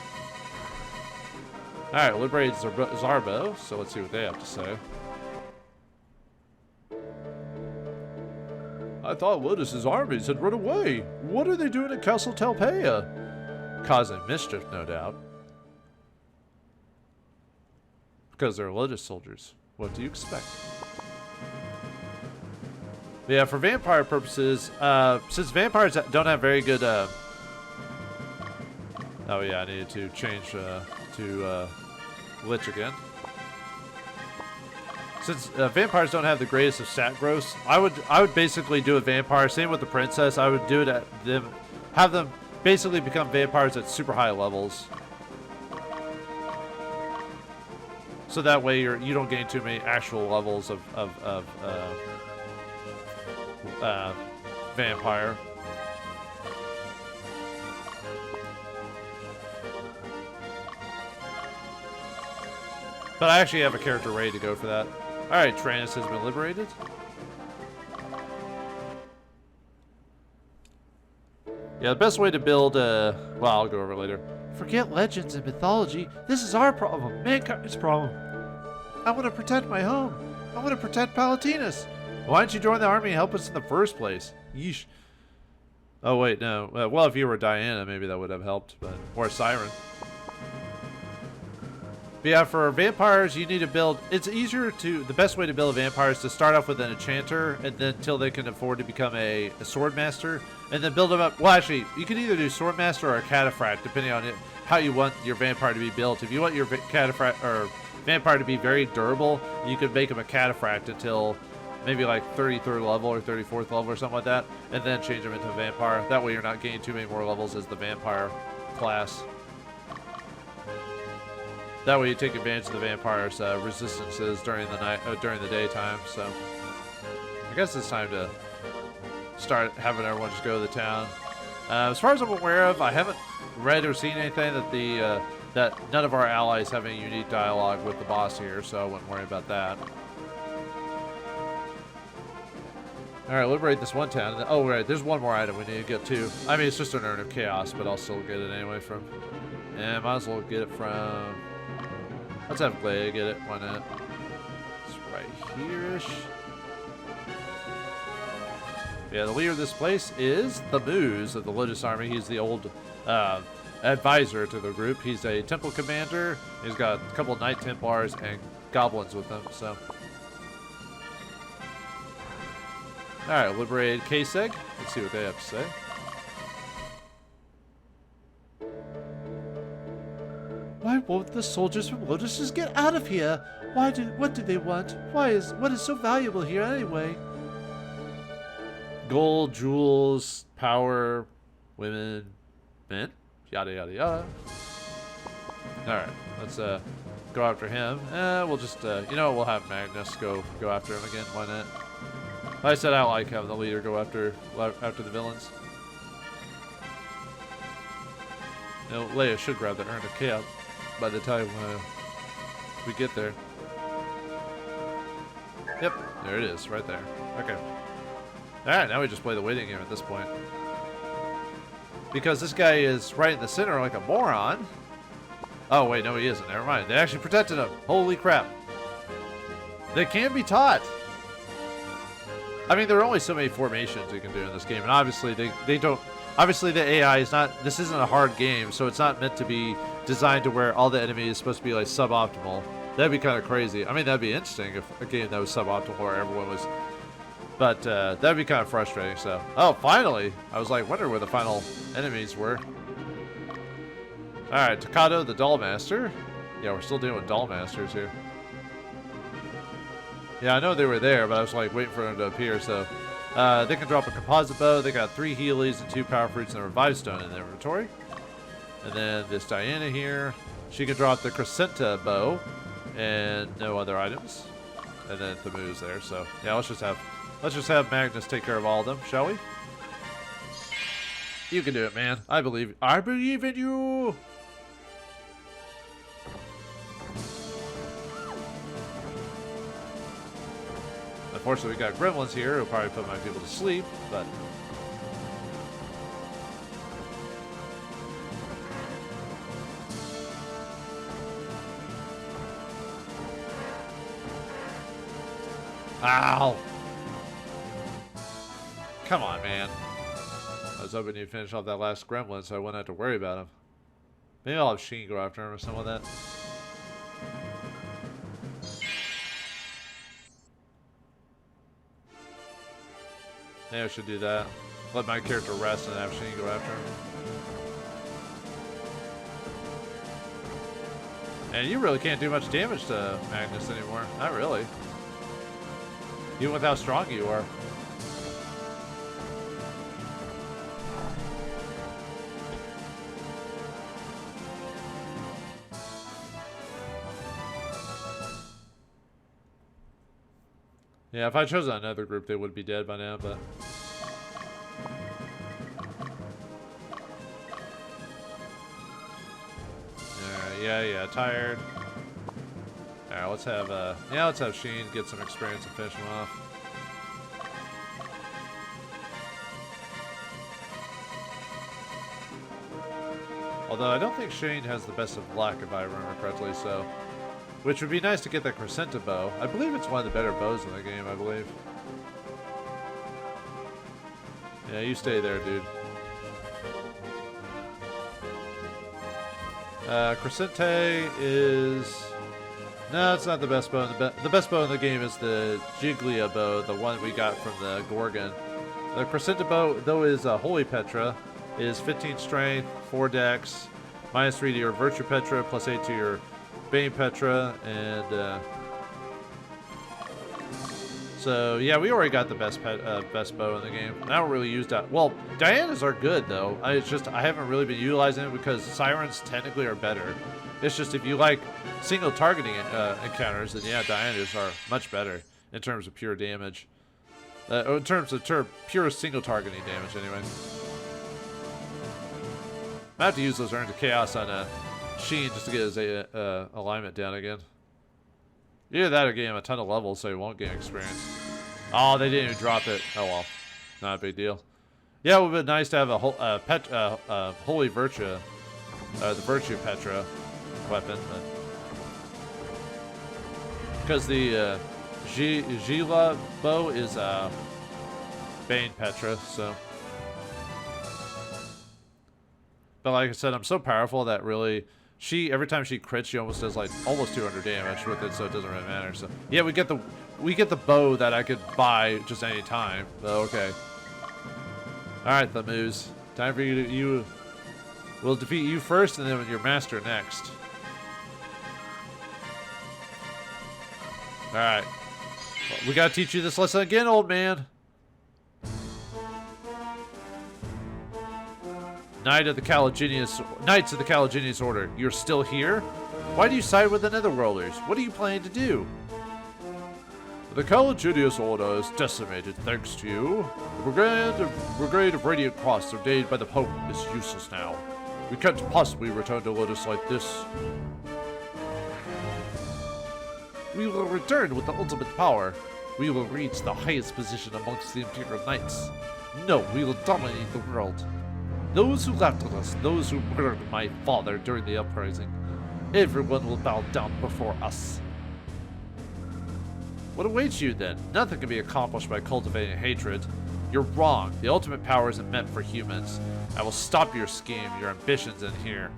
Alright, liberate Zarbo, so let's see what they have to say. I thought Lodis' armies had run away. What are they doing at Castle Talpeia? Causing mischief, no doubt. Because they're Lodis soldiers. What do you expect? But yeah, for vampire purposes, since vampires don't have very good... oh yeah, I needed to change to Lich again. Since vampires don't have the greatest of stat growths, I would basically do a vampire. Same with the princess. I would do it at them, have them basically become vampires at super high levels. So that way you don't gain too many actual levels of vampire. But I actually have a character ready to go for that. Alright, Tranus has been liberated. Yeah, the best way to build, well, I'll go over it later. Forget legends and mythology. This is our problem. Mankind's problem. I want to protect my home. I want to protect Palatinus. Why didn't you join the army and help us in the first place? Yeesh. Oh, wait, no. Well, if you were Diana, maybe that would have helped, but... Or a Siren. But yeah, for vampires, you need to build... It's easier to... The best way to build a vampire is to start off with an enchanter, and then until they can afford to become a sword master, and then build them up... Well, actually, you can either do sword master or a cataphract, depending on how you want your vampire to be built. If you want your cataphract or vampire to be very durable, you could make him a cataphract until maybe like 33rd level or 34th level or something like that, and then change him into a vampire. That way you're not gaining too many more levels as the vampire class. That way you take advantage of the vampire's resistances during the night, during the daytime. So I guess it's time to start having everyone just go to the town. As far as I'm aware of, I haven't read or seen anything that that none of our allies have any unique dialogue with the boss here, so I wouldn't worry about that. All right, liberate this one town. Oh, right, there's one more item we need to get to. I mean, it's just an urn of chaos, but I'll still get it anyway from. Yeah, might as well get it from. Let's have Glade get it. Why not? It's right here-ish. Yeah, the leader of this place is the Moose of the Lodis army. He's the old advisor to the group. He's a temple commander. He's got a couple Knight Templars and goblins with him. So, all right, liberated Kaseg. Let's see what they have to say. Why won't the soldiers from Lodis just get out of here? What do they want? What is so valuable here anyway? Gold, jewels, power, women, men, yada yada yada. All right, let's go after him. We'll just you know, we'll have Magnus go after him again. Why not? Like I said, I like having the leader go after the villains. You know, Leia should grab the urn of chaos by the time we get there. Yep, there it is, right there. Okay. Alright, now we just play the waiting game at this point. Because this guy is right in the center like a moron. Oh, wait, no, he isn't. Never mind. They actually protected him. Holy crap. They can be taught. I mean, there are only so many formations you can do in this game, and obviously they don't... Obviously, the AI is not... This isn't a hard game, so it's not meant to be designed to where all the enemies is supposed to be, like, suboptimal. That'd be kind of crazy. I mean, that'd be interesting if a game that was suboptimal where everyone was... But that'd be kind of frustrating, so... Oh, finally! I was like, wondering where the final enemies were. Alright, Takato the Doll Master. Yeah, we're still dealing with Doll Masters here. Yeah, I know they were there, but I was like waiting for them to appear, so... they can drop a composite bow. They got 3 Healies and 2 Power Fruits and a Revive Stone in their inventory. And then this Diana here, she can drop the Crescenta bow and no other items. And then the moves there. So yeah, let's just have Magnus take care of all of them, shall we? You can do it, man. I believe in you. Unfortunately, we got gremlins here who'll probably put my people to sleep, but... Ow! Come on, man. I was hoping you'd finish off that last gremlin so I wouldn't have to worry about him. Maybe I'll have Sheen go after him or something like that. Maybe I should do that. Let my character rest and have Sheen go after him. And you really can't do much damage to Magnus anymore. Not really. Even with how strong you are. Yeah, if I chose another group, they would be dead by now, but... Yeah, tired. Alright, let's have Sheen get some experience and finish him off. Although I don't think Shane has the best of luck, if I remember correctly, so... Which would be nice to get that Crescenta bow. I believe it's one of the better bows in the game, I believe. Yeah, you stay there, dude. Crescente is... No, it's not the best bow. The best bow in the game is the Giglia bow, the one we got from the Gorgon. The Crescenta bow, though, is Holy Petra, is 15 strength, 4 dex, minus 3 to your Virtue Petra, plus 8 to your Bane Petra, and so yeah, we already got the best bow in the game. I don't really use that. Well, Dianas are good though. It's just I haven't really been utilizing it because Sirens technically are better. It's just if you like single targeting encounters, then yeah, Dianas are much better in terms of pure damage. Or in terms of pure single targeting damage, anyway. I have to use those Urns of Chaos on Sheen just to get his alignment down again. Either that or gain him a ton of levels so he won't gain experience. Oh, they didn't even drop it. Oh well, not a big deal. Yeah, it would have been nice to have a Holy Virtue, the Virtue Petra weapon, but because the Gila bow is Bane Petra, so. But like I said, I'm so powerful that really, every time she crits, she almost does like almost 200 damage with it, so it doesn't really matter. So yeah, we get the bow that I could buy just any time. But okay. All right, the Moose. Time for you. We'll defeat you first, and then your master next. All right. Well, we gotta teach you this lesson again, old man. Knights of the Caliginius Order, you're still here? Why do you side with the Netherworlders? What are you planning to do? The Caliginius Order is decimated thanks to you. The Brigade of Radiant Cross, ordained by the Pope, is useless now. We can't possibly return to Lodis like this. We will return with the ultimate power. We will reach the highest position amongst the Imperial Knights. No, we will dominate the world. Those who laughed at us, those who murdered my father during the uprising, everyone will bow down before us. What awaits you then? Nothing can be accomplished by cultivating hatred. You're wrong. The ultimate power isn't meant for humans. I will stop your scheme, your ambitions in here.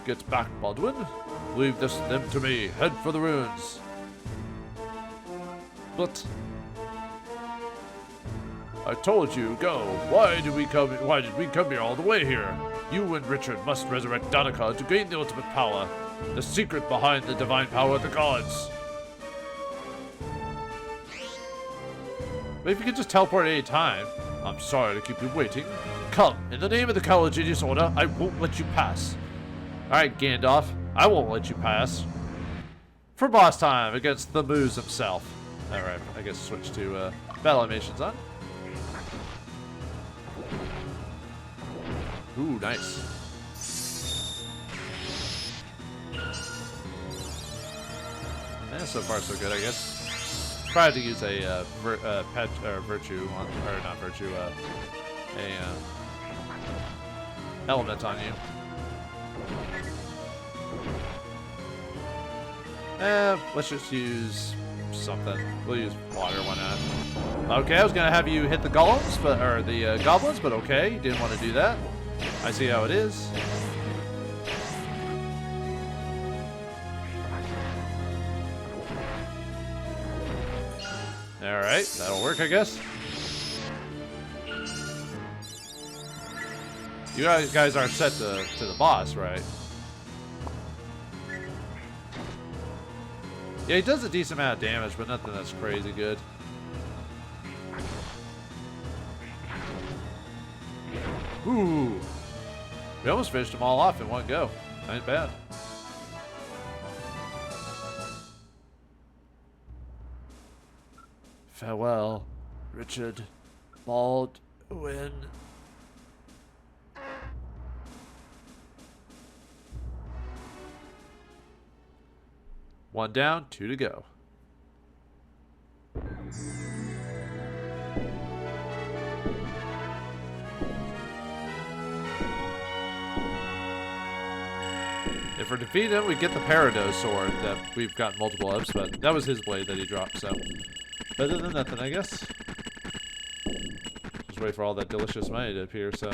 Get back, Baldwin. Leave them to me. Head for the ruins. But I told you, go. Why did we come here all the way here? You and Richard must resurrect Danika to gain the ultimate power. The secret behind the divine power of the gods. But if you could just teleport at any time. I'm sorry to keep you waiting. Come, in the name of the Caliginius Order, I won't let you pass. Alright, Gandalf, I won't let you pass. For boss time against the Moose himself. Alright, I guess switch to battle animations on. Ooh, nice. So far so good, I guess. Probably to use a virtue one, or not virtue, element on you. Let's just use something. We'll use water, why not? Okay, I was gonna have you hit the golems, or the goblins, but okay, you didn't want to do that. I see how it is. Alright, that'll work, I guess. You guys aren't set to the boss, right? Yeah, he does a decent amount of damage, but nothing that's crazy good. Ooh. We almost finished them all off in one go. Ain't bad. Farewell, Richard Baldwin. One down, 2 to go. If we're defeating him, we get the Parados sword that we've gotten multiple ups, but that was his blade that he dropped, so better than nothing, I guess. Just wait for all that delicious money to appear, so.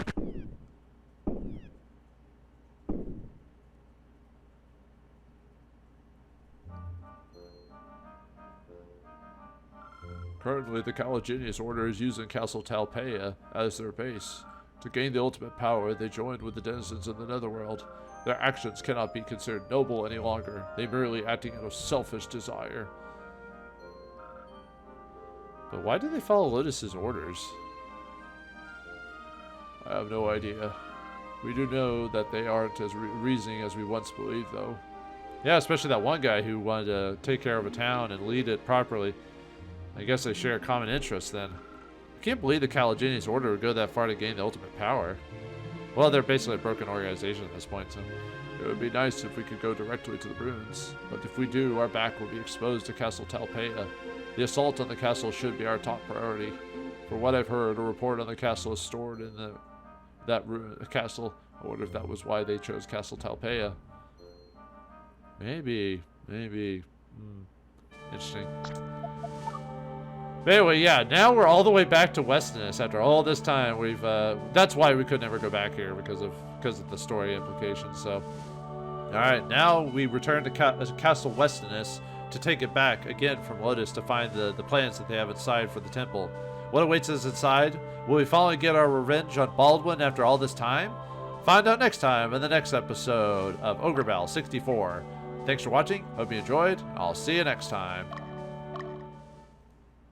Currently, the Gaidens Order is using Castle Talpeia as their base. To gain the ultimate power, they joined with the denizens of the Netherworld. Their actions cannot be considered noble any longer. They merely acting out of selfish desire. But why do they follow Lodis' orders? I have no idea. We do know that they aren't as reasoning as we once believed, though. Yeah, especially that one guy who wanted to take care of a town and lead it properly. I guess they share a common interest then. I can't believe the Gaidens Order would go that far to gain the ultimate power. Well, they're basically a broken organization at this point, so it would be nice if we could go directly to the ruins. But if we do, our back will be exposed to Castle Talpeia. The assault on the castle should be our top priority. For what I've heard, a report on the castle is stored in that castle. I wonder if that was why they chose Castle Talpeia. Maybe. Interesting. But anyway, yeah, now we're all the way back to Westinus after all this time. We've that's why we could never go back here because of the story implications. So, all right, now we return to Castle Westinus to take it back again from Lodis to find the plans that they have inside for the temple. What awaits us inside? Will we finally get our revenge on Baldwin after all this time? Find out next time in the next episode of Ogre Battle 64. Thanks for watching. Hope you enjoyed. I'll see you next time.